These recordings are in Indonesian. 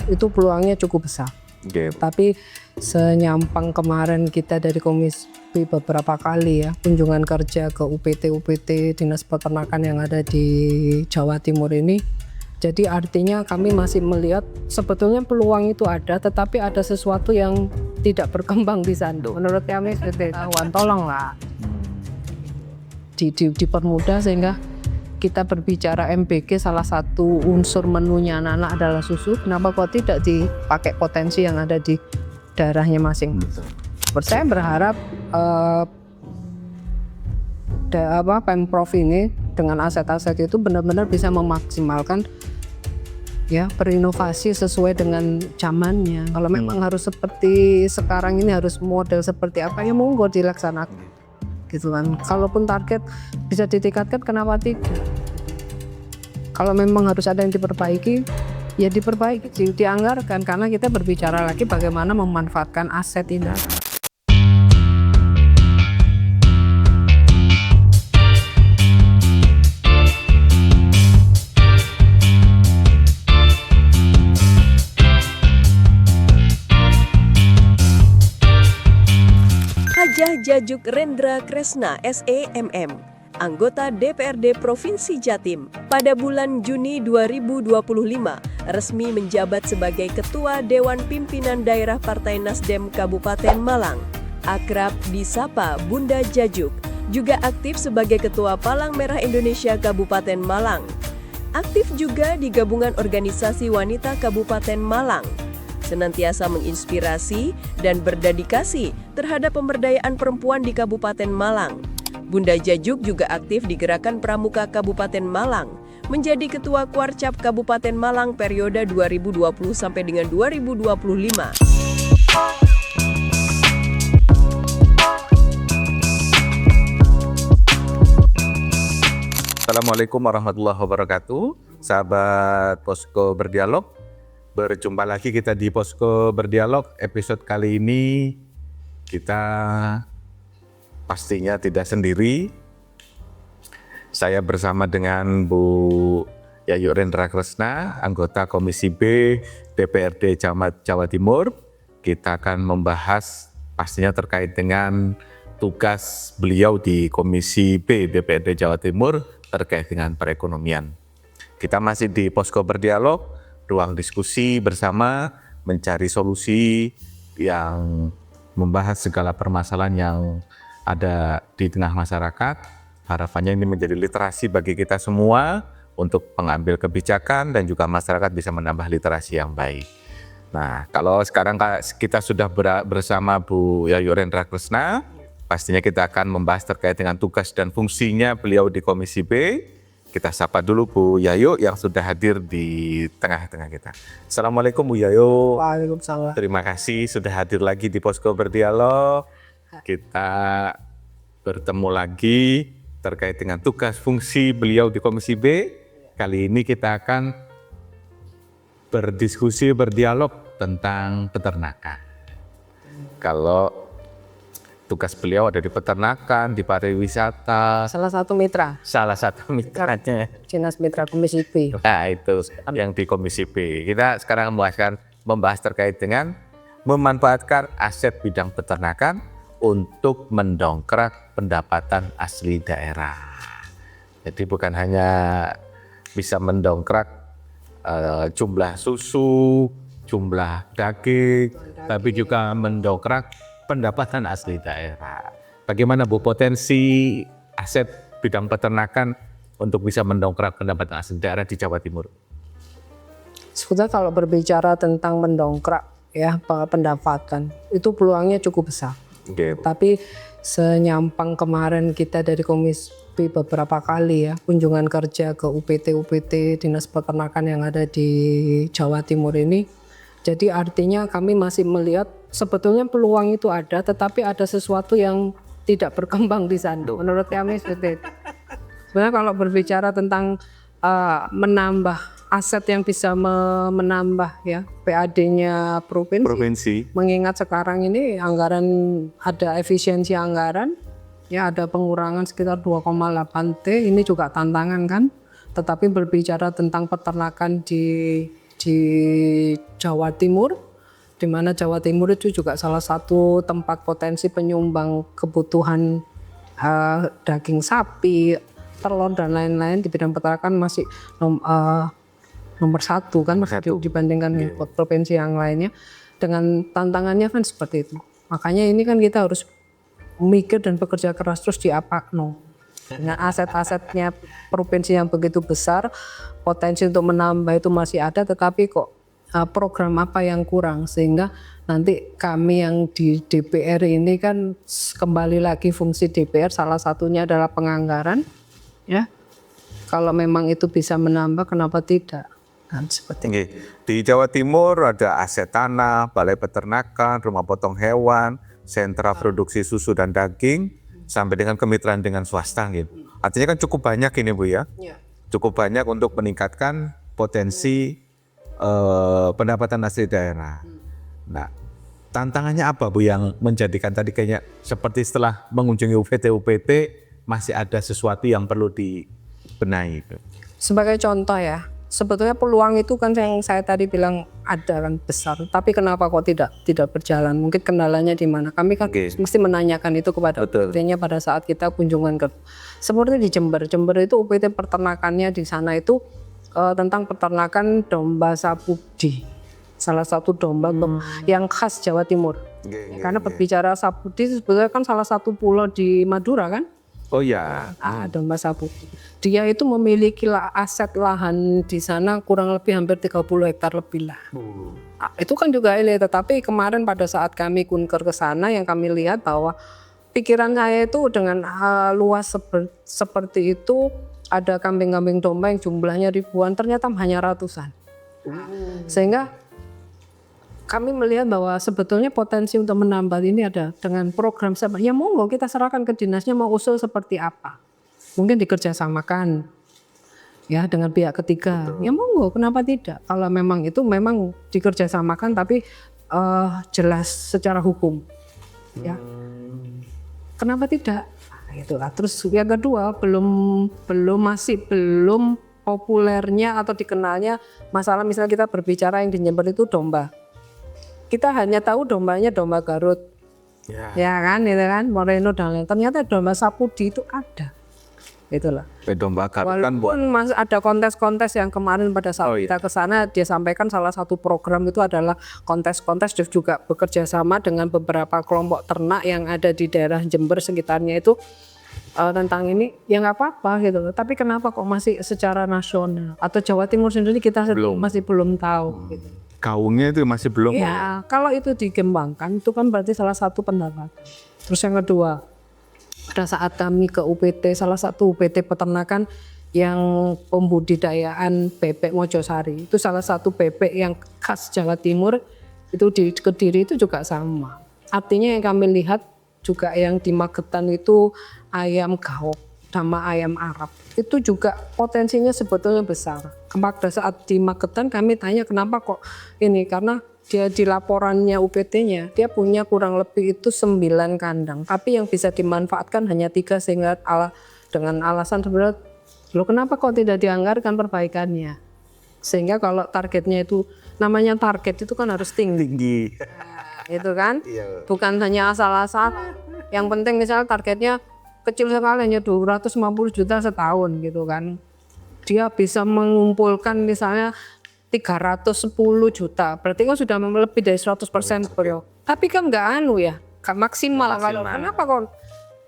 itu peluangnya cukup besar. Tapi senyampang kemarin kita dari komisi beberapa kali ya kunjungan kerja ke UPT Dinas Peternakan yang ada di Jawa Timur ini. Jadi artinya kami masih melihat sebetulnya peluang itu ada, tetapi ada sesuatu yang tidak berkembang di sana. Menurut kami tolonglah dipermudah sehingga kita berbicara MBG salah satu unsur menunya anak-anak adalah susu. Kenapa kok tidak dipakai potensi yang ada di daerahnya masing-masing? Saya berharap Pemprov ini dengan aset-aset itu benar-benar bisa memaksimalkan ya berinovasi sesuai dengan zamannya. Kalau memang harus seperti sekarang ini harus model seperti apa ya monggo dilaksanakan gitu kan. Kalaupun target bisa ditingkatkan kenapa tidak? Kalau memang harus ada yang diperbaiki ya diperbaiki, dianggarkan karena kita berbicara lagi bagaimana memanfaatkan aset ini. Hajah Djajuk Rendra Kresna SEMM, anggota DPRD Provinsi Jatim, pada bulan Juni 2025 resmi menjabat sebagai Ketua Dewan Pimpinan Daerah Partai Nasdem Kabupaten Malang, akrab disapa Bunda Djajuk, juga aktif sebagai Ketua Palang Merah Indonesia Kabupaten Malang. Aktif juga di Gabungan Organisasi Wanita Kabupaten Malang. Senantiasa menginspirasi dan berdedikasi terhadap pemberdayaan perempuan di Kabupaten Malang. Bunda Djajuk juga aktif di Gerakan Pramuka Kabupaten Malang, menjadi Ketua Kuarcap Kabupaten Malang periode 2020 sampai dengan 2025. Assalamualaikum warahmatullahi wabarakatuh, sahabat Posko Berdialog. Berjumpa lagi kita di Posko Berdialog. Episode kali ini kita pastinya tidak sendiri. Saya bersama dengan Bu Yayu Rendra Kresna, anggota Komisi B DPRD Jawa Timur. Kita akan membahas pastinya terkait dengan tugas beliau di Komisi B DPRD Jawa Timur terkait dengan perekonomian. Kita masih di Posko Berdialog, ruang diskusi bersama, mencari solusi yang membahas segala permasalahan yang ada di tengah masyarakat. Harapannya ini menjadi literasi bagi kita semua untuk pengambil kebijakan dan juga masyarakat bisa menambah literasi yang baik. Nah, kalau sekarang kita sudah bersama Bu Yayu Rendra Kresna, pastinya kita akan membahas terkait dengan tugas dan fungsinya beliau di Komisi B. Kita sapa dulu Bu Yayu yang sudah hadir di tengah-tengah kita. Assalamualaikum Bu Yayu. Waalaikumsalam. Terima kasih sudah hadir lagi di Posko Berdialog. Kita bertemu lagi terkait dengan tugas fungsi beliau di Komisi B. Kali ini kita akan berdialog tentang peternakan. Kalau tugas beliau ada di peternakan, di pariwisata. Salah satu mitranya. Dinas Mitra Komisi B. Nah itu yang di Komisi B. Kita sekarang membahas terkait dengan memanfaatkan aset bidang peternakan untuk mendongkrak pendapatan asli daerah. Jadi bukan hanya bisa mendongkrak jumlah susu, jumlah daging, tapi juga mendongkrak pendapatan asli daerah. Bagaimana Bu potensi aset bidang peternakan untuk bisa mendongkrak pendapatan asli daerah di Jawa Timur? Sebetulnya kalau berbicara tentang mendongkrak ya pendapatan itu peluangnya cukup besar. Tapi senyampang kemarin kita dari komisi beberapa kali ya kunjungan kerja ke UPT Dinas Peternakan yang ada di Jawa Timur ini. Jadi artinya kami masih melihat sebetulnya peluang itu ada, tetapi ada sesuatu yang tidak berkembang di sana. Menurut kami seperti itu. Sebenarnya kalau berbicara tentang menambah aset yang bisa menambah ya PAD-nya provinsi, mengingat sekarang ini anggaran ada efisiensi anggaran, ya ada pengurangan sekitar 2,8 T, ini juga tantangan kan. Tetapi berbicara tentang peternakan di di Jawa Timur, di mana Jawa Timur itu juga salah satu tempat potensi penyumbang kebutuhan daging sapi, telur dan lain-lain di bidang peternakan masih nomor satu kan dibandingkan provinsi yang lainnya. Dengan tantangannya kan seperti itu. Makanya ini kan kita harus mikir dan bekerja keras terus di Apakno. Dengan aset-asetnya provinsi yang begitu besar, potensi untuk menambah itu masih ada, tetapi kok program apa yang kurang, sehingga nanti kami yang di DPR ini kan kembali lagi fungsi DPR, salah satunya adalah penganggaran, ya. Kalau memang itu bisa menambah, kenapa tidak? Kan seperti itu. Di Jawa Timur ada aset tanah, balai peternakan, rumah potong hewan, sentra produksi susu dan daging, sampai dengan kemitraan dengan swasta gitu. Artinya kan cukup banyak ini Bu ya. Cukup banyak untuk meningkatkan potensi pendapatan asli daerah. Nah, tantangannya apa Bu yang menjadikan tadi kayaknya seperti setelah mengunjungi UPT masih ada sesuatu yang perlu dibenahi? Sebagai contoh ya, sebetulnya peluang itu kan yang saya tadi bilang ada kan besar, tapi kenapa kok tidak berjalan? Mungkin kendalanya di mana? Kami kan mesti menanyakan itu kepada UPT-nya pada saat kita kunjungan ke, seperti di Jember itu UPT peternakannya di sana itu tentang peternakan domba sapudi, salah satu domba yang khas Jawa Timur. Karena berbicara sapudi sebetulnya kan salah satu pulau di Madura kan? Oh ya, domba sapudi. Dia itu memiliki aset lahan di sana kurang lebih hampir 30 hektar lebih lah. Itu kan juga ini, tetapi kemarin pada saat kami kunker ke sana yang kami lihat bahwa pikiran saya itu dengan luas seperti itu, ada kambing-kambing domba yang jumlahnya ribuan, ternyata hanya ratusan. Sehingga kami melihat bahwa sebetulnya potensi untuk menambah ini ada dengan program ya monggo kita serahkan ke dinasnya mau usul seperti apa. Mungkin dikerjasamakan ya dengan pihak ketiga. Ya monggo, kenapa tidak? Kalau memang itu memang dikerjasamakan tapi jelas secara hukum. Ya. Kenapa tidak? Nah, itulah. Terus yang kedua masih belum populernya atau dikenalnya masalah misalnya kita berbicara yang di Jember itu domba. Kita hanya tahu dombanya domba Garut, ya kan, itu kan, Moreno dan lain. Ternyata domba sapudi itu ada, itulah. Domba Garut kan buat. Walaupun ada kontes-kontes yang kemarin pada saat kita ke sana, dia sampaikan salah satu program itu adalah kontes-kontes dan juga bekerja sama dengan beberapa kelompok ternak yang ada di daerah Jember sekitarnya itu tentang ini, ya nggak apa-apa gitu. Tapi kenapa kok masih secara nasional atau Jawa Timur sendiri kita masih belum tahu? Gitu. Gaungnya itu masih belum. Ya, kalau itu dikembangkan itu kan berarti salah satu pendapatan. Terus yang kedua, pada saat kami ke UPT, salah satu UPT peternakan yang pembudidayaan bebek Mojosari, itu salah satu bebek yang khas Jawa Timur, itu di Kediri itu juga sama. Artinya yang kami lihat juga yang di Magetan itu ayam gaok sama ayam Arab. Itu juga potensinya sebetulnya besar. Pada saat di Magetan kami tanya kenapa kok ini, karena dia di laporannya UPT-nya dia punya kurang lebih itu 9 kandang, tapi yang bisa dimanfaatkan hanya 3 sehingga dengan alasan sebenarnya loh kenapa kok tidak dianggarkan perbaikannya, sehingga kalau targetnya itu namanya target itu kan harus tinggi. Nah, itu kan bukan hanya asal-asal. Yang penting misalnya targetnya kecil sekali hanya 250 juta setahun gitu kan. Dia bisa mengumpulkan misalnya 310 juta. Berarti kan sudah lebih dari 100% beliau. Tapi kan enggak maksimal. Kenapa kok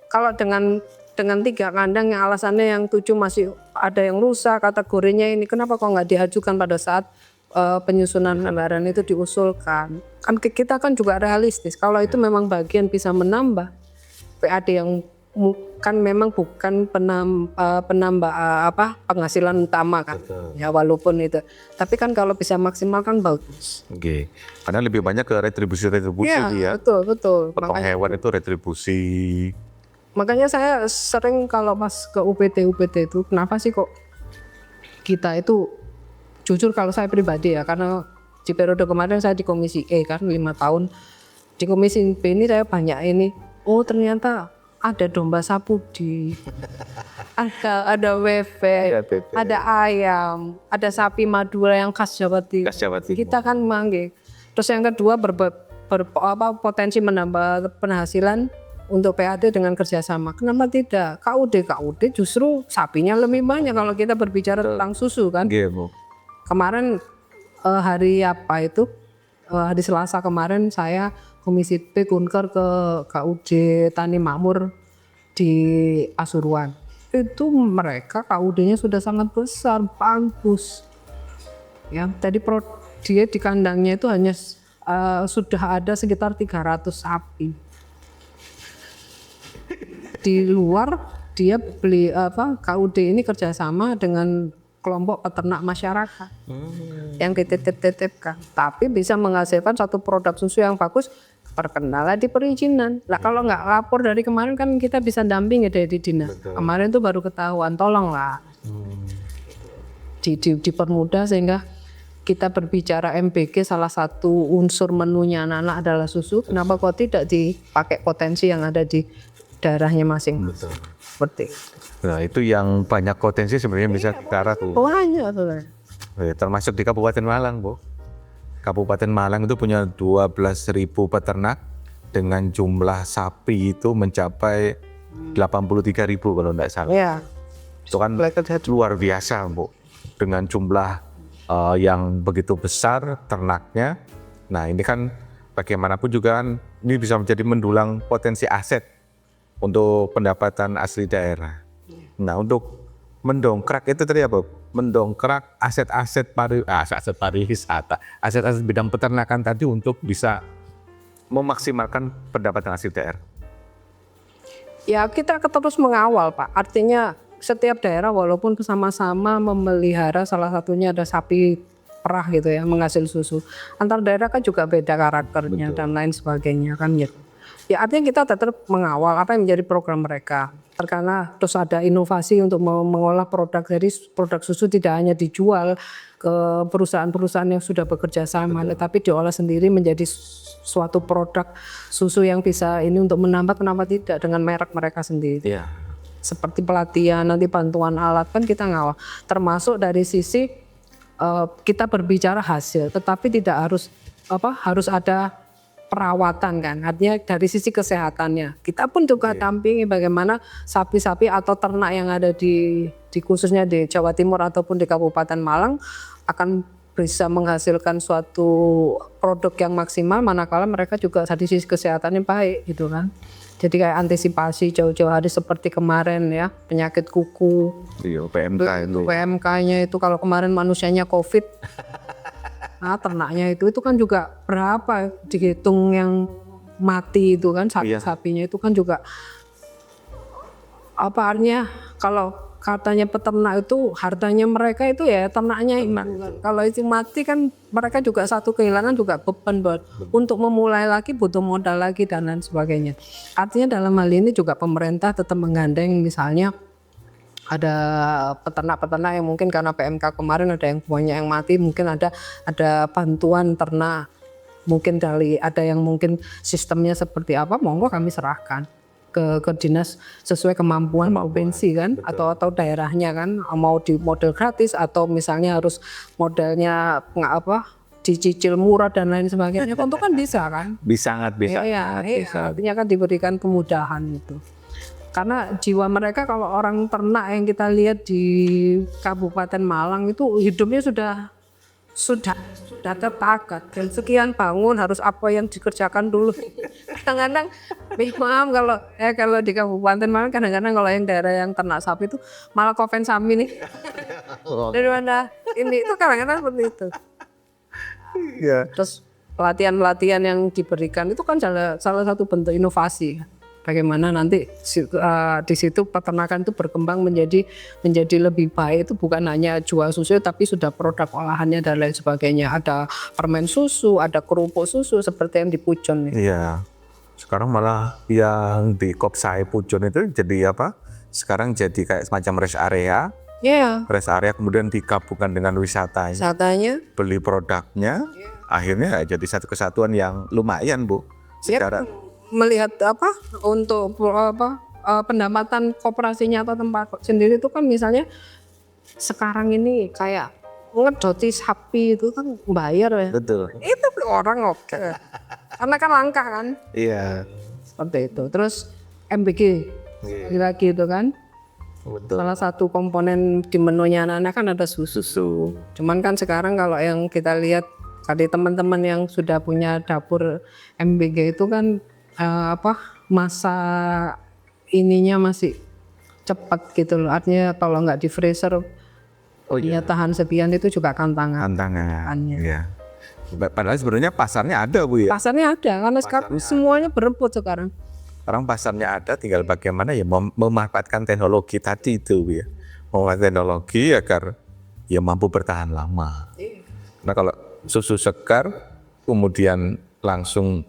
kalau dengan 3 kandang yang alasannya yang 7 masih ada yang rusak kategorinya ini, kenapa kok enggak diajukan pada saat penyusunan anggaran itu diusulkan? Kan kita kan juga realistis. Kalau itu memang bagian bisa menambah PAD yang kan memang bukan penambah penghasilan utama kan. Betul. Ya walaupun itu, tapi kan kalau bisa maksimal kan bagus. Karena lebih banyak ke retribusi ya. Betul. Potong hewan itu retribusi. Makanya saya sering kalau pas ke UPT itu kenapa sih kok kita itu, jujur kalau saya pribadi ya, karena di periode kemarin saya di Komisi E kan 5 tahun, di Komisi B ini saya banyak ini, oh ternyata ada domba sapudi, ada bebek, ada ayam, ada sapi Madura yang khas Jawa Timur. Kita kan manggil. Terus yang kedua potensi menambah penghasilan untuk PAD dengan kerjasama. Kenapa tidak? KUD justru sapinya lebih banyak kalau kita berbicara tentang susu kan. Kemarin hari Selasa kemarin saya Komisi B kunker ke KUD Tani Makmur di Pasuruan. Itu mereka KUD-nya sudah sangat besar, bagus. Ya, tadi dia di kandangnya itu hanya sudah ada sekitar 300 sapi. Di luar dia beli KUD ini kerjasama dengan kelompok peternak masyarakat yang dititip-titipkan, tapi bisa menghasilkan satu produk susu yang bagus, perkenalan di perizinan. Lah kalau nggak lapor dari kemarin kan kita bisa dampingi dari dinas. Kemarin tuh baru ketahuan, tolonglah dipermudah sehingga kita berbicara MBG salah satu unsur menunya anak-anak adalah susu. Kenapa kok tidak dipakai potensi yang ada di daerahnya masing-masing? Seperti nah itu yang banyak potensi sebenarnya bisa kita arah tuh. Banyak tuh. Termasuk di Kabupaten Malang, Bu. Kabupaten Malang itu punya 12.000 peternak dengan jumlah sapi itu mencapai 83.000 kalau tidak salah. Ya. Itu kan luar biasa, Bu. Dengan jumlah yang begitu besar ternaknya. Nah ini kan bagaimanapun juga kan ini bisa menjadi mendulang potensi aset untuk pendapatan asli daerah. Nah untuk mendongkrak itu tadi apa? Mendongkrak aset-aset pariwisata, aset-aset bidang peternakan tadi untuk bisa memaksimalkan pendapatan asli daerah. Ya kita terus mengawal Pak, artinya setiap daerah walaupun bersama-sama memelihara salah satunya ada sapi perah gitu ya menghasil susu. Antar daerah kan juga beda karakternya. Betul. Dan lain sebagainya kan gitu. Ya artinya kita tetap mengawal apa yang menjadi program mereka. Karena terus ada inovasi untuk mengolah produk, jadi produk susu tidak hanya dijual ke perusahaan-perusahaan yang sudah bekerja sama, tapi diolah sendiri menjadi suatu produk susu yang bisa ini untuk menambah, kenapa tidak dengan merek mereka sendiri. Yeah. Seperti pelatihan, nanti bantuan alat kan kita ngawal. Termasuk dari sisi kita berbicara hasil, tetapi tidak harus ada perawatan kan, artinya dari sisi kesehatannya. Kita pun juga dampingi bagaimana sapi-sapi atau ternak yang ada di khususnya di Jawa Timur ataupun di Kabupaten Malang akan bisa menghasilkan suatu produk yang maksimal manakala mereka juga dari sisi kesehatannya baik gitu kan. Jadi kayak antisipasi jauh-jauh hari seperti kemarin ya, penyakit kuku. Iya, PMK itu. PMK-nya itu kalau kemarin manusianya COVID. Nah, ternaknya itu kan juga berapa dihitung yang mati itu kan sapinya itu kan juga apa artinya kalau katanya peternak itu hartanya mereka itu ya ternaknya itu kan. Kalau itu mati kan mereka juga satu kehilangan juga beban buat untuk memulai lagi butuh modal lagi dan lain sebagainya. Artinya dalam hal ini juga pemerintah tetap menggandeng misalnya ada peternak-peternak yang mungkin karena PMK kemarin ada yang banyak yang mati, mungkin ada bantuan ternak, mungkin ada yang mungkin sistemnya seperti apa, monggo kami serahkan ke dinas sesuai kemampuan provinsi kan. Betul. atau daerahnya kan mau di model gratis atau misalnya harus modelnya dicicil murah dan lain sebagainya, itu kan bisa kan? Sangat bisa. Iya, artinya kan diberikan kemudahan itu. Karena jiwa mereka kalau orang ternak yang kita lihat di Kabupaten Malang itu hidupnya sudah tertakat dan sekian bangun harus apa yang dikerjakan dulu. Kadang-kadang maaf kalau di Kabupaten Malang kadang-kadang kalau yang daerah yang ternak sapi itu malah kopen sami nih. Daripada ini itu kadang-kadang seperti itu. Yeah. Terus pelatihan-pelatihan yang diberikan itu kan salah satu bentuk inovasi. Bagaimana nanti di situ peternakan itu berkembang menjadi lebih baik, itu bukan hanya jual susu tapi sudah produk olahannya dan lain sebagainya. Ada permen susu, ada kerupuk susu seperti yang di Pujon. Iya. Sekarang malah yang di Kopsai Pujon itu jadi apa? Sekarang jadi kayak semacam rest area. Iya. Rest area kemudian digabungkan dengan wisatanya. Beli produknya. Akhirnya jadi satu kesatuan yang lumayan, Bu. Secara melihat untuk pendapatan koperasinya atau tempat sendiri itu kan misalnya sekarang ini kayak ngedoti sapi itu kan bayar ya. Betul. Itu orang oke. Karena kan langka kan. Iya. Seperti itu. Terus MBG lagi itu kan. Betul. Salah satu komponen di menunya anak-anak kan ada susu. Cuman kan sekarang kalau yang kita lihat tadi teman-teman yang sudah punya dapur MBG itu kan masa ininya masih cepat gitu loh. Artinya kalau nggak di freezer dia tahan sekian itu juga tantangannya. Iya. Padahal sebenarnya pasarnya ada Bu ya. Pasarnya ada karena sekarang semuanya berebut sekarang. Sekarang pasarnya ada, tinggal bagaimana ya memanfaatkan teknologi tadi itu Bu ya. Memanfaatkan teknologi agar ya mampu bertahan lama. Nah kalau susu segar kemudian langsung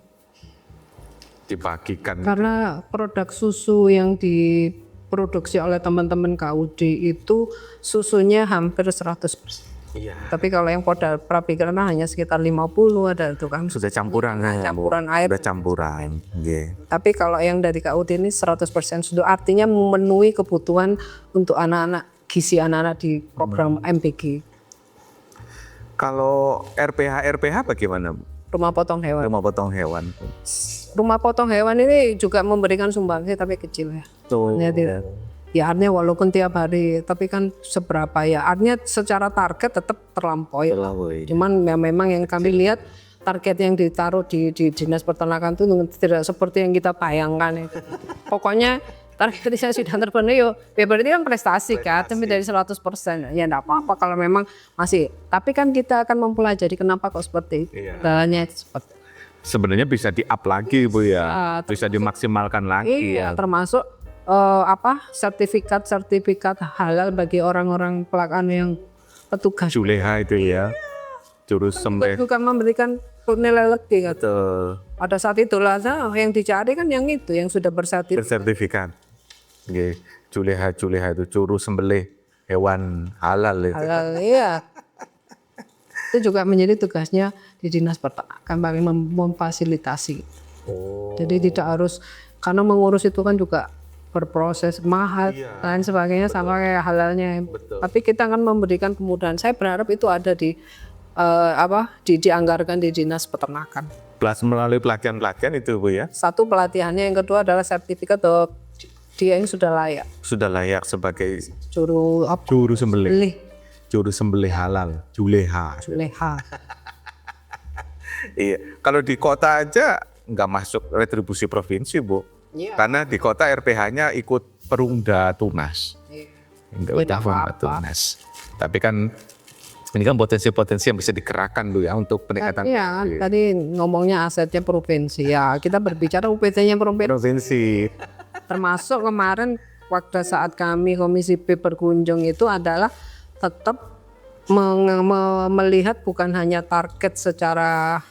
dibagikan. Karena produk susu yang diproduksi oleh teman-teman KUD itu susunya hampir 100%. Iya. Tapi kalau yang prapikrana hanya sekitar 50 ada itu kan. Sudah campuran Campuran air. Sudah campuran. Okay. Tapi kalau yang dari KUD ini 100% susu, artinya memenuhi kebutuhan untuk anak-anak, gizi anak-anak di program MBG. Kalau RPH bagaimana? Rumah potong hewan. Rumah potong hewan. Rumah potong hewan ini juga memberikan sumbangsi tapi kecil ya. Ya, tidak. Ya artinya walaupun tiap hari, tapi kan seberapa ya. Artinya secara target tetap terlampaui. Cuman memang yang kami lihat target yang ditaruh di Dinas Peternakan itu tidak seperti yang kita bayangkan itu. Pokoknya target saya sudah terpenuhi, ya berarti kan prestasi kan, tapi dari 100%. Ya enggak apa-apa kalau memang masih. Tapi kan kita akan mempelajari kenapa kok seperti itu. Dalanya seperti. Sebenarnya bisa di-up lagi Bu ya. Bisa dimaksimalkan lagi ya. Termasuk sertifikat halal bagi orang-orang pelaksana yang petugas. Juleha itu ya. Juru sembelih. Bukan memberikan nilai lebih kan. Betul. Pada saat itulah yang dicari kan yang itu yang sudah bersertifikat. Okay. Juleha itu juru sembelih hewan halal itu. Halal iya. Itu juga menjadi tugasnya di Dinas Peternakan bagi memfasilitasi. Jadi tidak harus karena mengurus itu kan juga berproses mahal dan sebagainya sama kayak halalnya. Tapi kita akan memberikan kemudahan. Saya berharap itu ada dianggarkan di Dinas Peternakan. Melalui pelatihan itu Bu ya. Satu pelatihannya, yang kedua adalah sertifikat bahwa dia yang sudah layak. Sudah layak sebagai juru sembelih. Juru sembelih halal, Juleha. Iya. Kalau di kota aja nggak masuk retribusi provinsi Bu. Karena di kota RPH-nya ikut Perumda Tunas. Enggak Tunas. Tapi kan ini kan potensi-potensi yang bisa dikerahkan Bu ya untuk peningkatan. Iya, tadi ngomongnya asetnya provinsi. Ya, kita berbicara UPT-nya provinsi. Termasuk kemarin waktu saat kami Komisi B berkunjung itu adalah tetap melihat bukan hanya target secara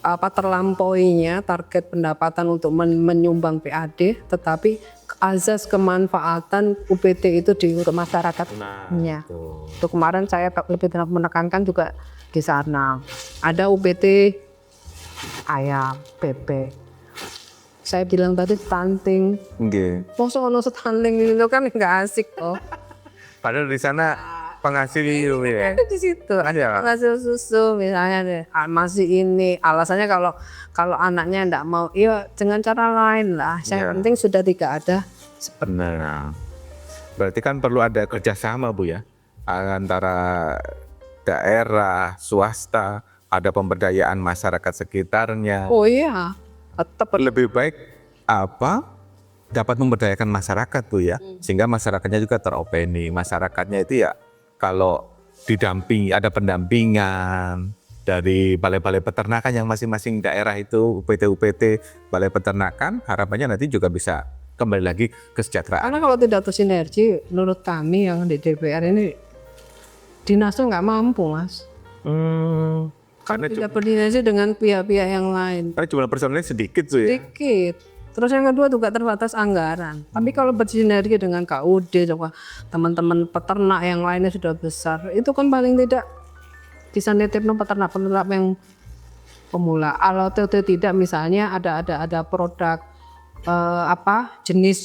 terlampauinya target pendapatan untuk menyumbang PAD, tetapi azas kemanfaatan UPT itu untuk masyarakatnya. Untuk kemarin saya lebih menekankan juga di sana. Ada UPT ayam, bebek. Saya bilang tadi stunting. Masa ono stunting itu kan nggak asik toh. Padahal di sana penghasil itu ya. Di situ ada penghasil susu misalnya deh. Masih ini alasannya kalau anaknya enggak mau, iya dengan cara lain lah. Yang penting sudah tidak ada. Benar. Berarti kan perlu ada kerjasama Bu ya antara daerah, swasta, ada pemberdayaan masyarakat sekitarnya. Oh iya. Tetap lebih baik dapat memberdayakan masyarakat Bu ya, sehingga masyarakatnya juga teropeni. Masyarakatnya itu ya kalau didampingi, ada pendampingan dari balai-balai peternakan yang masing-masing daerah itu, UPT, balai peternakan, harapannya nanti juga bisa kembali lagi kesejahteraan. Karena kalau tidak tersinergi, menurut kami yang di DPR ini, dinasnya nggak mampu Mas. Karena tidak bersinergi dengan pihak-pihak yang lain. Karena jumlah personelnya sedikit tuh ya? Sedikit. Terus yang kedua juga terbatas anggaran. Tapi kalau bersinergi dengan KUD, teman-teman peternak yang lainnya sudah besar, itu kan paling tidak bisa nitipin peternak yang pemula. Kalau tidak misalnya ada produk jenis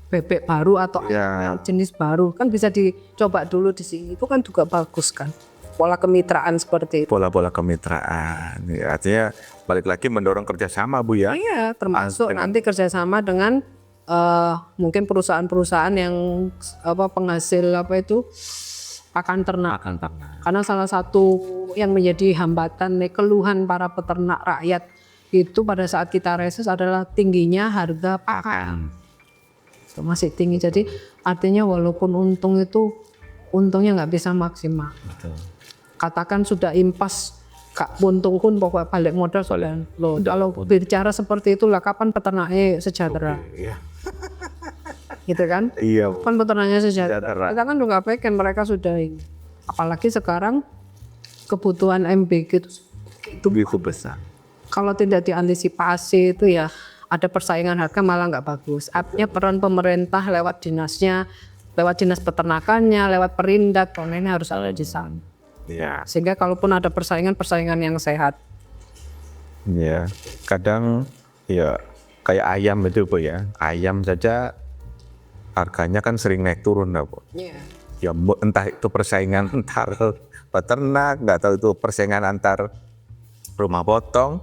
bebek baru atau Ya. jenis baru kan bisa dicoba dulu di sini. Itu kan juga bagus kan. Pola kemitraan seperti itu. Pola-pola kemitraan. Ya, artinya balik lagi mendorong kerjasama Bu ya. Iya, termasuk dengan- nanti kerjasama dengan mungkin perusahaan-perusahaan yang penghasil pakan ternak. Akan tangan. Karena salah satu yang menjadi hambatan keluhan para peternak rakyat itu pada saat kita reses adalah tingginya harga pakan. Itu masih tinggi. Jadi artinya walaupun untungnya nggak bisa maksimal. Betul. Katakan sudah impas Kak Buntung pun pokoknya balik modal soalnya loh. Kalau bicara seperti itulah kapan peternaknya sejahtera, Iya. gitu kan? Iya. Kan peternaknya sejahtera. Sejahtera. Kita kan juga pengen mereka sudah ini. Apalagi sekarang kebutuhan MBG itu Begitu besar. kalau tidak diantisipasi itu ya ada persaingan harga malah nggak bagus. Artinya peran pemerintah lewat dinasnya, lewat dinas peternakannya, lewat perindak, ini harus ada di sana. Iya. Sehingga kalaupun ada persaingan yang sehat. Ya, kadang ya kayak ayam itu Bu ya. Ayam saja harganya kan sering naik turun lah Bu. Ya entah itu persaingan antar peternak, nggak tahu itu persaingan antar rumah potong.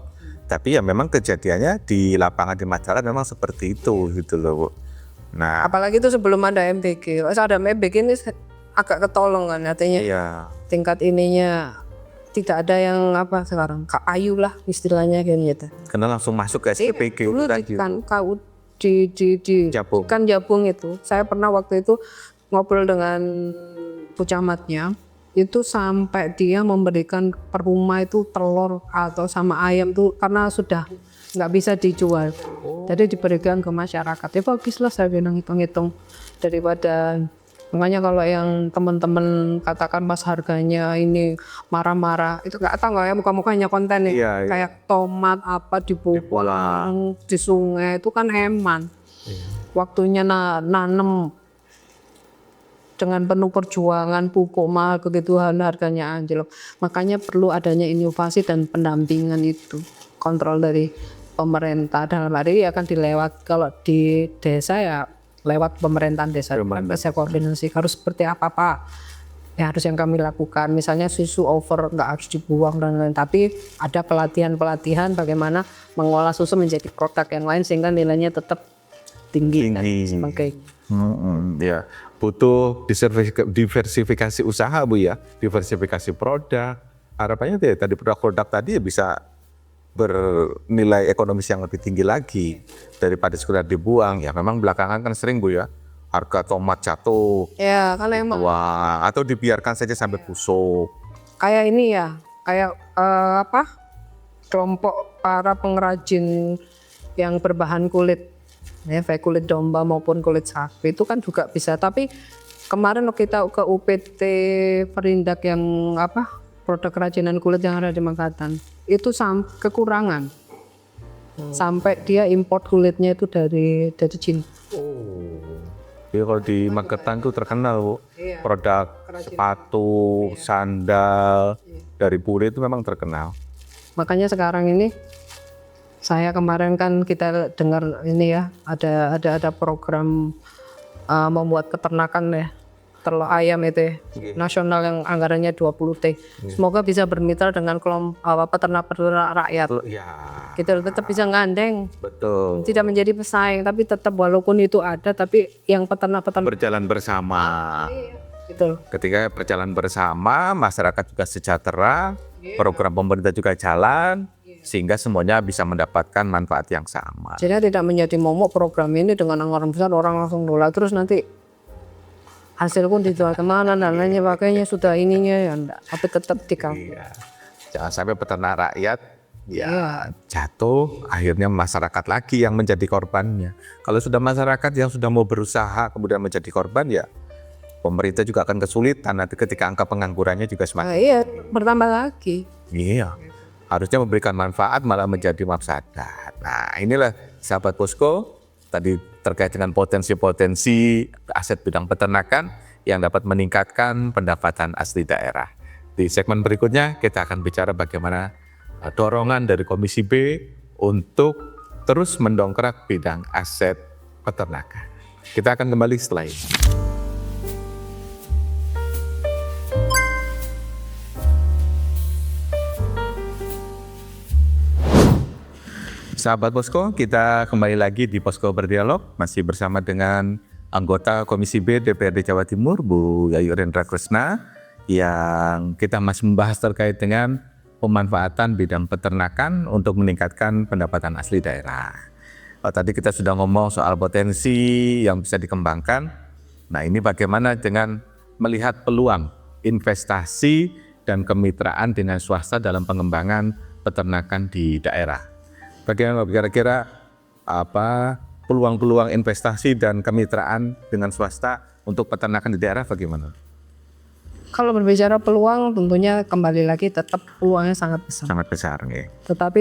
Tapi ya memang kejadiannya di lapangan di masyarakat memang seperti itu gitu loh Bu. Nah, Apalagi itu sebelum ada MBG. Kalau ada MBG ini agak ketolong kan, artinya iya. tingkat ininya tidak ada yang sekarang ayu lah istilahnya kayak gitu. Karena langsung masuk ke SPPG Dulu tadi. di Jabung. kan Jabung itu, saya pernah waktu itu ngobrol dengan pucamatnya, itu sampai dia memberikan per rumah itu telur atau sama ayam tuh karena sudah nggak bisa dijual, jadi diberikan ke masyarakat. Ya bagus lah saya bilang, hitung-hitung daripada. Makanya kalau yang teman-teman katakan pas harganya ini marah-marah, itu nggak tahu nggak ya muka-mukanya konten nih. Iya, iya. Kayak tomat dibuang di sungai itu kan eman. Waktunya nanem dengan penuh perjuangan, pupuk mahal begitu harganya anjlok. Makanya perlu adanya inovasi dan pendampingan itu, kontrol dari pemerintah. Dalam hari akan dilewat kalau di desa ya lewat pemerintahan desa, bisa koordinasi harus seperti apa Pak, ya harus yang kami lakukan. Misalnya susu over nggak harus dibuang dan lain-lain, tapi ada pelatihan bagaimana mengolah susu menjadi produk yang lain sehingga nilainya tetap tinggi. Dan sebagainya. Ya, butuh diversifikasi usaha Bu ya, diversifikasi produk. Harapannya tadi produk-produk tadi ya bisa bernilai ekonomis yang lebih tinggi lagi daripada sekedar dibuang. Ya memang belakangan kan sering Bu ya, harga tomat jatuh, Ya kan emang wah, atau dibiarkan saja sampai busuk. kayak ini ya, kayak kelompok para pengrajin yang berbahan kulit, ya baik kulit domba maupun kulit sapi itu kan juga bisa. Tapi kemarin kita ke UPT Perindak yang produk kerajinan kulit yang ada di Makatan itu kekurangan, sampai dia import kulitnya itu dari Cina. Jadi kalau di Magetan tuh terkenal Bu, produk sepatu, sandal dari bule itu memang terkenal. Makanya sekarang ini saya kemarin kan kita dengar ini ya, ada program membuat peternakan ya, telur ayam itu ya, nasional yang anggarannya 20T. Semoga bisa bermitra dengan kelompok peternak-peternak rakyat. Ya, Kita tetap bisa ngandeng, betul. tidak menjadi pesaing, tapi tetap walaupun itu ada, tapi yang peternak-peternak Berjalan bersama. gitu. Ketika berjalan bersama, masyarakat juga sejahtera, program pemerintah juga jalan, sehingga semuanya bisa mendapatkan manfaat yang sama. Jadi tidak menjadi momok program ini dengan anggaran besar orang langsung dolar terus nanti hasil pun dijual kemana dan lainnya pakainya sudah ininya ya enggak, tapi tetap dikasih. Iya. Jangan sampai peternak rakyat jatuh, akhirnya masyarakat lagi yang menjadi korbannya. Kalau sudah masyarakat yang sudah mau berusaha kemudian menjadi korban, ya pemerintah juga akan kesulitan nanti ketika angka penganggurannya juga semakin. Iya, bertambah lagi. Iya, harusnya memberikan manfaat malah menjadi mafsadat. Nah inilah sahabat Posko, tadi terkait dengan potensi-potensi aset bidang peternakan yang dapat meningkatkan pendapatan asli daerah. Di segmen berikutnya kita akan bicara bagaimana dorongan dari Komisi B untuk terus mendongkrak bidang aset peternakan. Kita akan kembali setelah ini. Sahabat Posko, kita kembali lagi di Posko Berdialog, masih bersama dengan anggota Komisi B DPRD Jawa Timur, Bu Yayu Rendra Kresna, yang kita masih membahas terkait dengan pemanfaatan bidang peternakan untuk meningkatkan pendapatan asli daerah. Tadi kita sudah ngomong soal potensi yang bisa dikembangkan. Nah, ini bagaimana dengan melihat peluang investasi dan kemitraan dengan swasta dalam pengembangan peternakan di daerah. Bagaimana kira-kira peluang-peluang investasi dan kemitraan dengan swasta untuk peternakan di daerah bagaimana? Kalau berbicara peluang, tentunya kembali lagi tetap peluangnya sangat besar. Sangat besar, ya. Tetapi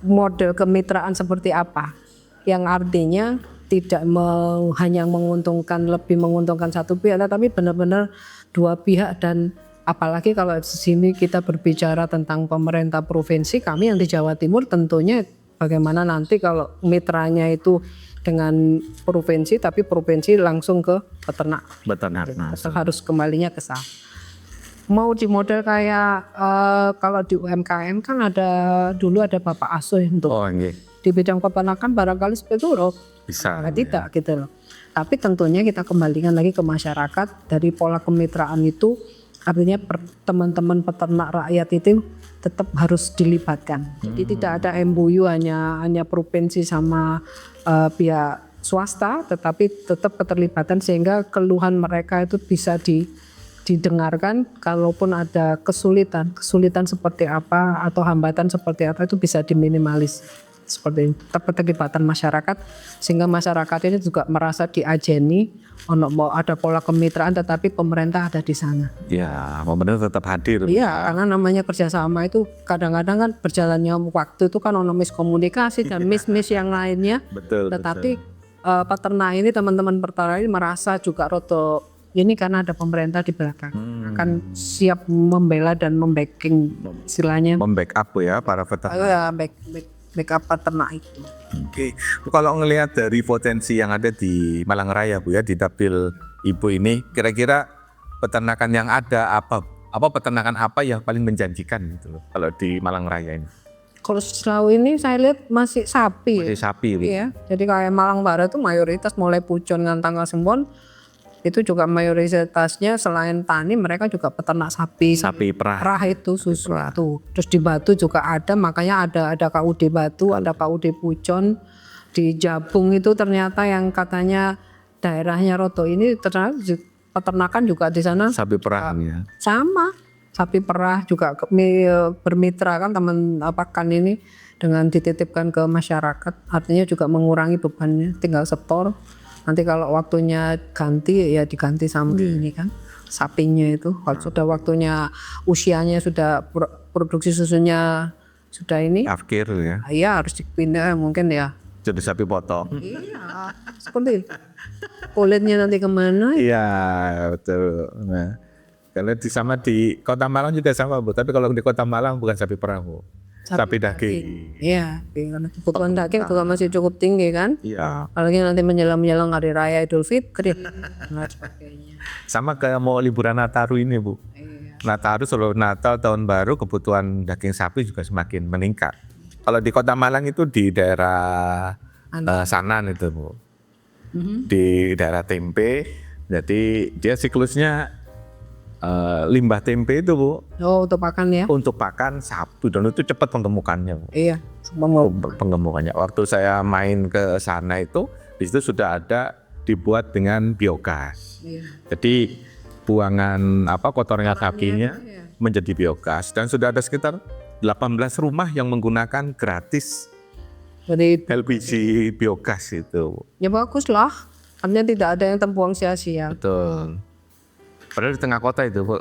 model kemitraan seperti apa? Yang artinya tidak hanya lebih menguntungkan satu pihak, tetapi benar-benar dua pihak. Dan apalagi kalau di sini kita berbicara tentang pemerintah provinsi, kami yang di Jawa Timur tentunya bagaimana nanti kalau mitranya itu dengan provinsi, tapi provinsi langsung ke peternak. Harus kembalinya ke sana. Mau di model kayak kalau di UMKM kan dulu ada Bapak Asuh untuk di bidang peternakan barangkali seperti itu bisa. Tidak gitu loh. Tapi tentunya kita kembalikan lagi ke masyarakat dari pola kemitraan itu. Artinya teman-teman peternak rakyat itu tetap harus dilibatkan. Jadi tidak ada MOU hanya provinsi sama pihak swasta, tetapi tetap keterlibatan sehingga keluhan mereka itu bisa didengarkan. Kalaupun ada kesulitan seperti apa atau hambatan seperti apa itu bisa diminimalis. Seperti itu, keterlibatan masyarakat sehingga masyarakat ini juga merasa diajeni, mau ada pola kemitraan tetapi pemerintah ada di sana. Ya, pemerintah tetap hadir. Iya, karena namanya kerjasama itu kadang-kadang kan berjalannya waktu itu kan miskomunikasi dan miss yang lainnya. Betul. Tetapi peternak ini teman-teman peternak ini merasa juga roto ini karena ada pemerintah di belakang akan siap membela dan membacking istilahnya. Membackup ya para peternak. Ya, backup peternak itu. Oke, kalau ngelihat dari potensi yang ada di Malang Raya Bu ya, di dapil Ibu ini, kira-kira peternakan yang ada apa peternakan apa yang paling menjanjikan gitu loh kalau di Malang Raya ini? Kalau sejauh ini saya lihat masih sapi. Masih sapi. Iya. Jadi kayak Malang Barat itu mayoritas mulai Pucon dan Tanggal Sembon itu juga mayoritasnya selain tani mereka juga peternak sapi perah itu susu itu. Terus di Batu juga ada, makanya ada KUD Batu, ada KUD Pucon. Di Jabung itu ternyata yang katanya daerahnya Roto ini ternyata peternakan juga di sana sapi perah ya. Sama sapi perah juga bermitra kan teman pakan ini dengan dititipkan ke masyarakat, artinya juga mengurangi bebannya, tinggal setor. Nanti kalau waktunya ganti ya diganti sama ini kan sapinya itu. Kalau sudah waktunya usianya sudah produksi susunya sudah ini. Akhir ya. Iya harus dipindah mungkin ya. Jadi sapi potong. Iya seperti kulitnya nanti kemana? Iya betul. Nah, kalau di Kota Malang juga sama Bu. Tapi kalau di Kota Malang bukan sapi perah Bu. Sapi daging. Iya, karena kebutuhan daging juga masih cukup tinggi kan. Iya. Apalagi nanti menjelang hari raya Idul Fitri dan sebagainya. Sama kayak mau liburan Nataru ini Bu. Iya. Nataru selalu Natal tahun baru kebutuhan daging sapi juga semakin meningkat. Kalau di Kota Malang itu di daerah Sanan itu Bu. Di daerah Tempe. Jadi dia siklusnya limbah tempe itu Bu. Oh untuk pakan ya? Untuk pakan sapi dan itu cepat pengemukannya Bu. Iya. Pengemukannya. Waktu saya main ke sana itu di situ sudah ada dibuat dengan biogas. Iya. Jadi buangan kotornya sapinya menjadi biogas dan sudah ada sekitar 18 rumah yang menggunakan gratis LPG biogas itu. Ya bagus lah. Artinya tidak ada yang terbuang sia-sia. Betul. Padahal di tengah kota itu Bu.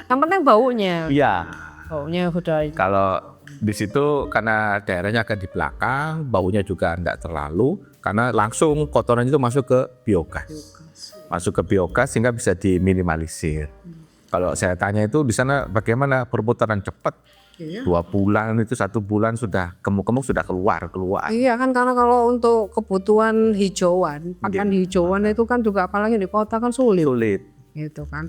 Yang penting baunya. Iya. Baunya udah. Kalau di situ karena daerahnya agak di belakang, baunya juga enggak terlalu karena langsung kotoran itu masuk ke biogas. Masuk ke biogas sehingga bisa diminimalisir. Kalau saya tanya itu di sana bagaimana perputaran cepat Iya. 2 bulan itu 1 bulan sudah kemuk-kemuk sudah keluar. Iya kan, karena kalau untuk kebutuhan hijauan, pakan hijauan itu kan juga apalagi di kota kan sulit. Gitu kan.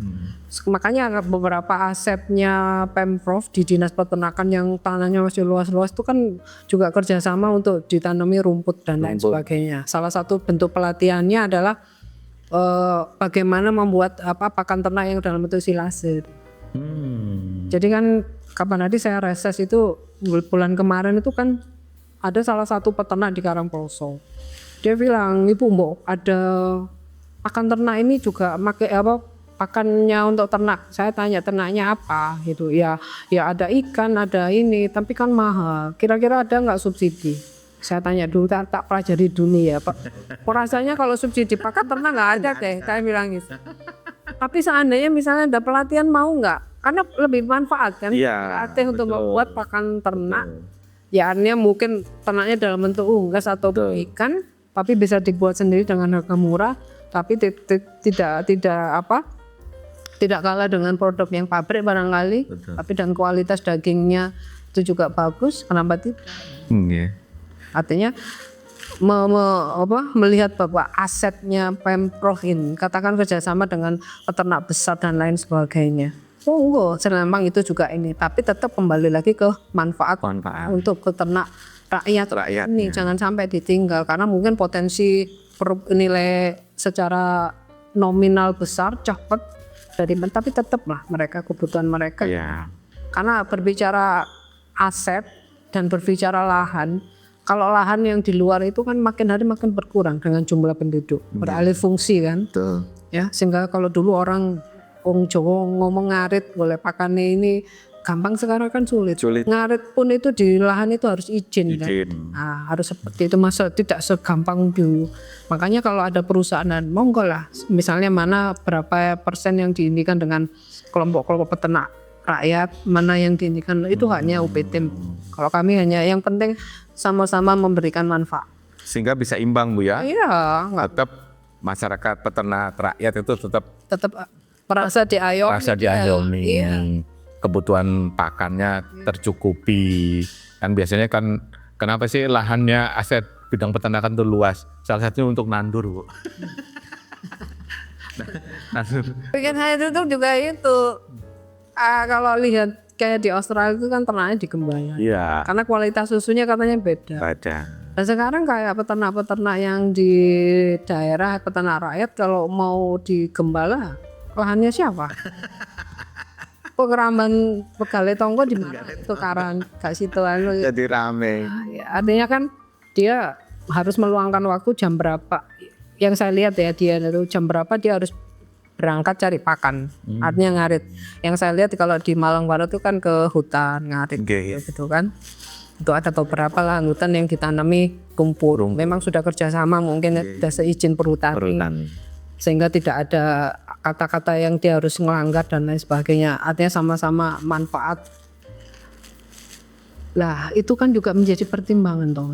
Makanya beberapa asetnya Pemprov di Dinas Peternakan yang tanahnya masih luas-luas itu kan juga kerjasama untuk ditanami rumput dan lain sebagainya. Salah satu bentuk pelatihannya adalah bagaimana membuat pakan ternak yang dalam bentuk silase. Jadi kan kapan tadi saya reses itu bulan kemarin itu kan ada salah satu peternak di Karangploso. Dia bilang, "Ibu Mbok, ada pakan ternak ini juga pakannya untuk ternak." Saya tanya ternaknya apa gitu. Ya ada ikan, ada ini, tapi kan mahal. Kira-kira ada nggak subsidi? Saya tanya dulu, tak pelajari dunia ya Pak. Rasanya kalau subsidi pakan ternak nggak ada deh, saya bilang gitu. Tapi seandainya misalnya ada pelatihan, mau nggak? Karena lebih manfaat kan, latih untuk membuat pakan ternak. Ya artinya mungkin ternaknya dalam bentuk unggas atau ikan, tapi bisa dibuat sendiri dengan harga murah, tapi tidak kalah dengan produk yang pabrik barangkali. Tapi dan kualitas dagingnya itu juga bagus, kenapa tidak? Artinya melihat bahwa asetnya Pemprov ini, katakan kerjasama dengan peternak besar dan lain sebagainya. Memang itu juga ini, tapi tetap kembali lagi ke manfaat. Untuk peternak rakyat ini jangan sampai ditinggal, karena mungkin potensi nilai secara nominal besar cepat tapi tetaplah mereka kebutuhan mereka. Karena berbicara aset dan berbicara lahan, kalau lahan yang di luar itu kan makin hari makin berkurang dengan jumlah penduduk, beralih fungsi kan. Ya, sehingga kalau dulu orang Jawa ngomong ngarit boleh pakannya ini gampang, sekarang kan sulit. Ngarit pun itu di lahan itu harus izin. Kan? Nah, harus seperti itu, masa tidak segampang dulu. Makanya kalau ada perusahaan, monggo lah, misalnya mana berapa persen yang diindikan dengan kelompok-kelompok peternak rakyat, mana yang diindikan itu hanya UPT. Kalau kami hanya yang penting sama-sama memberikan manfaat. Sehingga bisa imbang Bu ya. Iya. Tetap masyarakat peternak rakyat itu tetap merasa diayomi. Iya. Kebutuhan pakannya tercukupi. Kan biasanya kan kenapa sih lahannya aset bidang peternakan itu luas? Salah satunya untuk nandur Bu. Bikin saya itu juga itu. Kalau lihat kayak di Australia itu kan ternaknya digembala. Iya. Karena kualitas susunya katanya beda. Dan sekarang kayak peternak-peternak yang di daerah peternak rakyat kalau mau digembala, lahannya siapa? Pengeramban Pegale Tonggo di mana? Itu Karan, gak situ anu. Jadi rame. Artinya kan dia harus meluangkan waktu jam berapa. Yang saya lihat ya, dia itu jam berapa dia harus berangkat cari pakan, artinya ngarit. Yang saya lihat kalau di Malang Barat itu kan ke hutan ngarit, gitu kan. Itu ada beberapa lah hutan yang ditanami rumput. Memang sudah kerjasama mungkin ada seizin perhutani, sehingga tidak ada kata-kata yang dia harus melanggar dan lain sebagainya. Artinya sama-sama manfaat. Lah itu kan juga menjadi pertimbangan toh.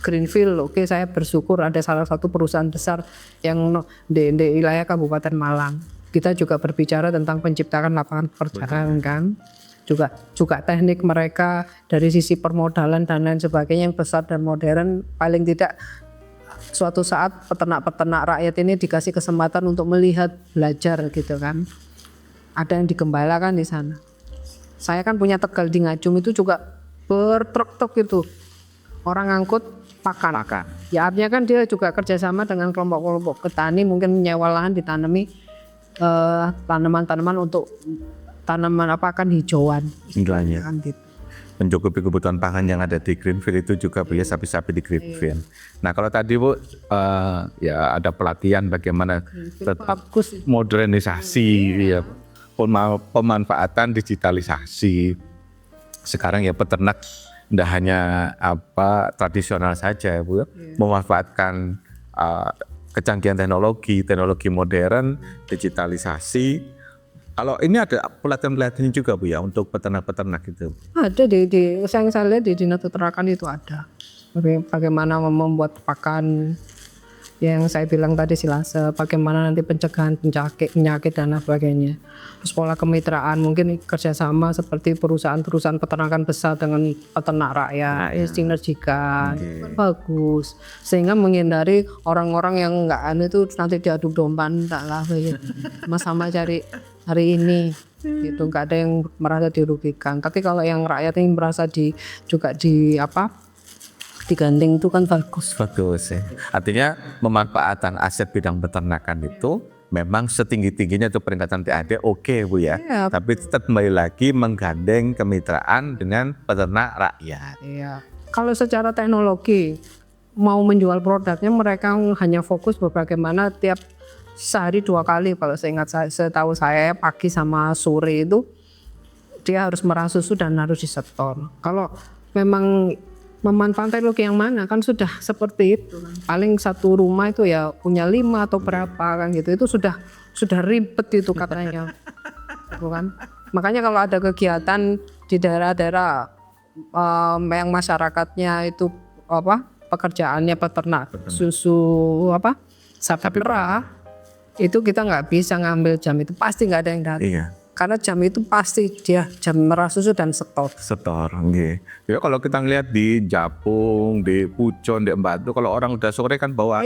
Greenfield, oke, saya bersyukur ada salah satu perusahaan besar yang di wilayah Kabupaten Malang. Kita juga berbicara tentang penciptaan lapangan pekerjaan kan. Juga teknik mereka dari sisi permodalan dan lain sebagainya yang besar dan modern. Paling tidak suatu saat peternak-peternak rakyat ini dikasih kesempatan untuk melihat, belajar gitu kan. Ada yang digembalakan di sana. Saya kan punya Tegal di Ngajum itu juga bertruk-truk itu. Orang ngangkut pakan. Ya artinya kan dia juga kerjasama dengan kelompok-kelompok petani, mungkin menyewa lahan ditanami tanaman-tanaman untuk tanaman kan hijauan. Kan gitu. Mencukupi kebutuhan pangan yang ada di Greenfield itu juga Bu ya, sapi-sapi di Greenfield. Nah kalau tadi Bu ya ada pelatihan bagaimana tetap modernisasi, ya, pemanfaatan digitalisasi. Sekarang ya peternak tidak hanya tradisional saja Bu, memanfaatkan kecanggihan teknologi modern, digitalisasi. Kalau ini ada pelatihan juga Bu ya untuk peternak-peternak itu. Ada di yang saya lihat di Dinas Peternakan itu ada. Bagaimana membuat pakan yang saya bilang tadi silase, bagaimana nanti pencegahan penyakit dan lain sebagainya. Terus pola kemitraan mungkin kerjasama seperti perusahaan-perusahaan peternakan besar dengan peternak rakyat, sinergikan, bagus. Sehingga menghindari orang-orang yang nggak itu nanti diadu domba enggak lah, sama-sama cari hari ini. Gitu, nggak ada yang merasa dirugikan. Tapi kalau yang rakyat ini merasa digandeng itu kan bagus. Bagus ya. Artinya pemanfaatan aset bidang peternakan itu memang setinggi-tingginya itu peningkatan PAD oke Bu ya. Iya. Tapi tetap kembali lagi menggandeng kemitraan dengan peternak rakyat. Iya. Kalau secara teknologi mau menjual produknya mereka hanya fokus bagaimana tiap sehari 2 kali, kalau setahu saya pagi sama sore itu dia harus merah susu dan harus disetor. Kalau memang memanfaatkan teknologi yang mana kan sudah seperti itu kan. Paling satu rumah itu ya punya 5 atau berapa kan gitu. Itu sudah ribet itu katanya. Bukan? Makanya kalau ada kegiatan di daerah-daerah yang masyarakatnya itu pekerjaannya peternak susu sapi perah, itu kita nggak bisa ngambil jam itu, pasti nggak ada yang datang. Iya. Karena jam itu pasti dia jam merah susu dan setor. Nggih. Ya kalau kita ngelihat di Japung, di Pucon, di Embatu, kalau orang udah sore kan bawa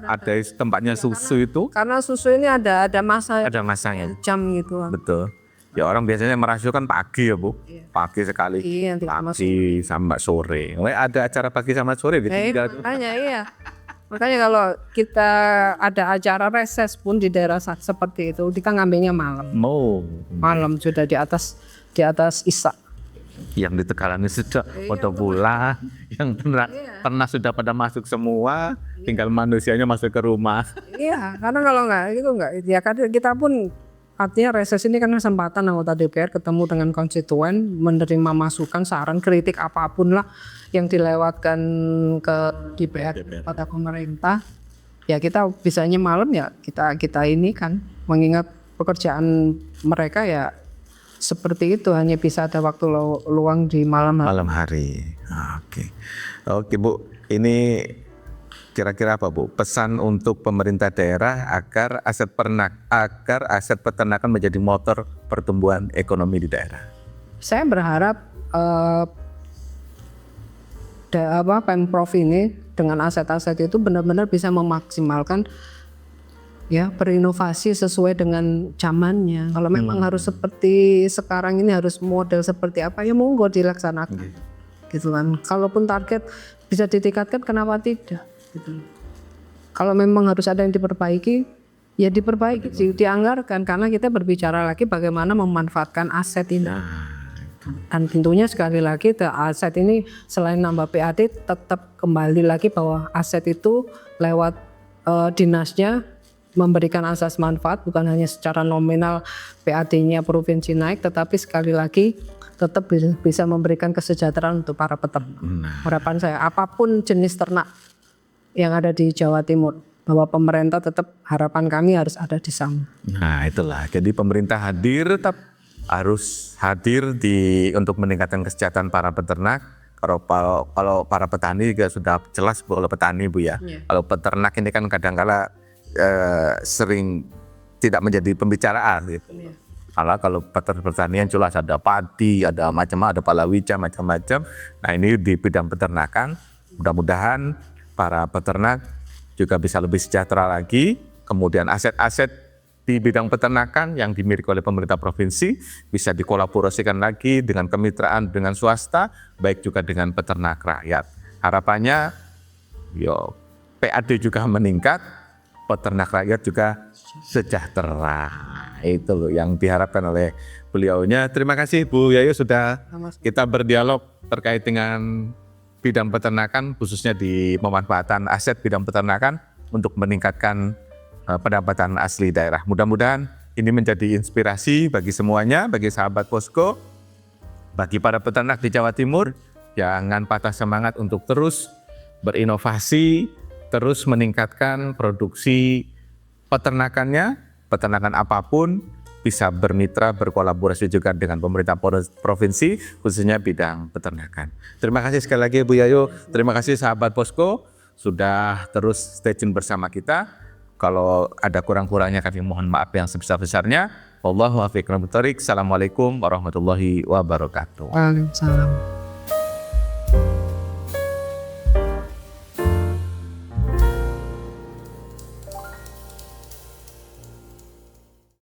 ada tempatnya susu itu. Karena susu ini ada masa Ada masanya. jam gitu. Betul. Ya orang biasanya merah susu kan pagi ya Bu. Pagi sekali. Iya, Pagi sama sore. Ada acara pagi sama sore di makanya iya. Makanya kalau kita ada acara reses pun di daerah seperti itu, kita ngambilnya malam. Malam sudah di atas Isya. Yang di Tegalan itu sudah pada pula, yang pernah sudah pada masuk semua, tinggal manusianya masuk ke rumah. Iya, karena kalau enggak, ya kan kita pun artinya reses ini kan kesempatan anggota DPR ketemu dengan konstituen, menerima masukan, saran, kritik apapun lah yang dilewatkan ke DPR pada pemerintah. Ya kita bisanya malam ya kita ini kan mengingat pekerjaan mereka ya seperti itu, hanya bisa ada waktu luang di malam hari. Oke Bu, ini kira-kira apa Bu pesan untuk pemerintah daerah agar aset peternakan menjadi motor pertumbuhan ekonomi di daerah? Saya berharap Pemprov ini dengan aset-aset itu benar-benar bisa memaksimalkan ya berinovasi sesuai dengan zamannya. Kalau memang harus seperti sekarang ini, harus model seperti apa ya monggo dilaksanakan. Gitu kan. Kalaupun target bisa ditingkatkan kenapa tidak? Gitu. Kalau memang harus ada yang diperbaiki, ya diperbaiki, dianggarkan, karena kita berbicara lagi bagaimana memanfaatkan aset ini. Dan tentunya sekali lagi aset ini selain nambah PAD tetap kembali lagi bahwa aset itu lewat dinasnya memberikan asas manfaat, bukan hanya secara nominal PAD-nya provinsi naik, tetapi sekali lagi tetap bisa memberikan kesejahteraan untuk para peternak. Harapan saya apapun jenis ternak yang ada di Jawa Timur, bahwa pemerintah tetap harapan kami harus ada di sana. Nah itulah, jadi pemerintah harus hadir untuk meningkatkan kesejahteraan para peternak. Kalau para petani juga sudah jelas Bu, kalau petani Bu ya. Kalau peternak ini kan kadang-kala sering tidak menjadi pembicaraan gitu. Kalau pertanian jelas ada padi, ada macam-macam, ada palawija, macam-macam. Nah ini di bidang peternakan, mudah-mudahan para peternak juga bisa lebih sejahtera lagi. Kemudian aset-aset di bidang peternakan yang dimiliki oleh pemerintah provinsi bisa dikolaborasikan lagi dengan kemitraan dengan swasta, baik juga dengan peternak rakyat. Harapannya PAD juga meningkat, peternak rakyat juga sejahtera. Itu loh yang diharapkan oleh beliaunya. Terima kasih Bu Yayu sudah kita berdialog terkait dengan bidang peternakan, khususnya di pemanfaatan aset bidang peternakan untuk meningkatkan pendapatan asli daerah. Mudah-mudahan ini menjadi inspirasi bagi semuanya, bagi sahabat Posko, bagi para peternak di Jawa Timur. Jangan patah semangat untuk terus berinovasi, terus meningkatkan produksi peternakannya, peternakan apapun, bisa bermitra, berkolaborasi juga dengan pemerintah provinsi, khususnya bidang peternakan. Terima kasih sekali lagi Bu Yayu, terima kasih sahabat Posko. sudah terus stay tune bersama kita. Kalau ada kurang-kurangnya kami mohon maaf yang sebesar-besarnya. Wallahu a'lam bishawab. Assalamualaikum warahmatullahi wabarakatuh. Waalaikumsalam.